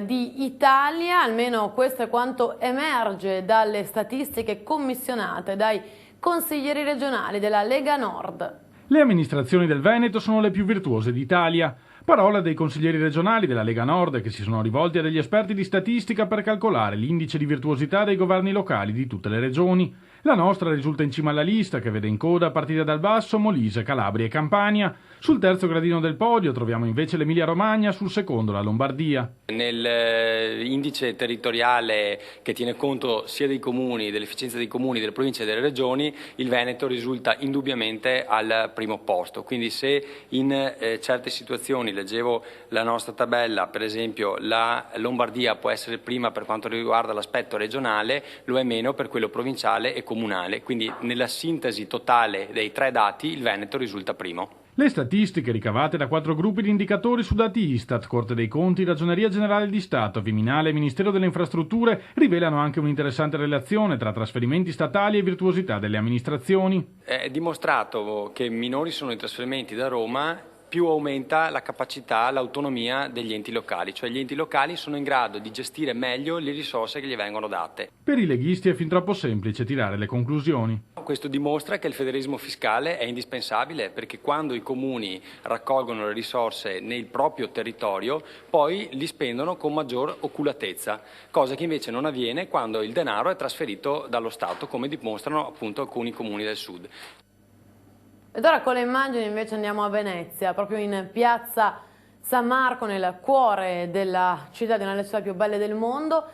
di Italia, almeno questo è quanto emerge dalle statistiche commissionate dai consiglieri regionali della Lega Nord. Le amministrazioni del Veneto sono le più virtuose d'Italia. Parola dei consiglieri regionali della Lega Nord che si sono rivolti a degli esperti di statistica per calcolare l'indice di virtuosità dei governi locali di tutte le regioni. La nostra risulta in cima alla lista che vede in coda a partire dal basso Molise, Calabria e Campania. Sul terzo gradino del podio troviamo invece l'Emilia-Romagna, sul secondo la Lombardia. Nell'indice territoriale che tiene conto sia dei comuni, dell'efficienza dei comuni, delle province e delle regioni, il Veneto risulta indubbiamente al primo posto. Quindi se in certe situazioni, leggevo la nostra tabella, per esempio la Lombardia può essere prima per quanto riguarda l'aspetto regionale, lo è meno per quello provinciale e comunale. Quindi nella sintesi totale dei tre dati il Veneto risulta primo. Le statistiche ricavate da 4 gruppi di indicatori su dati Istat, Corte dei Conti, Ragioneria Generale di Stato, Viminale e Ministero delle Infrastrutture rivelano anche un'interessante relazione tra trasferimenti statali e virtuosità delle amministrazioni. È dimostrato che minori sono i trasferimenti da Roma, più aumenta la capacità, l'autonomia degli enti locali, cioè gli enti locali sono in grado di gestire meglio le risorse che gli vengono date. Per i leghisti è fin troppo semplice tirare le conclusioni. Questo dimostra che il federalismo fiscale è indispensabile perché quando i comuni raccolgono le risorse nel proprio territorio poi li spendono con maggior oculatezza, cosa che invece non avviene quando il denaro è trasferito dallo Stato, come dimostrano appunto alcuni comuni del sud. Ed ora con le immagini invece andiamo a Venezia, proprio in piazza San Marco, nel cuore della città, di una delle città più belle del mondo.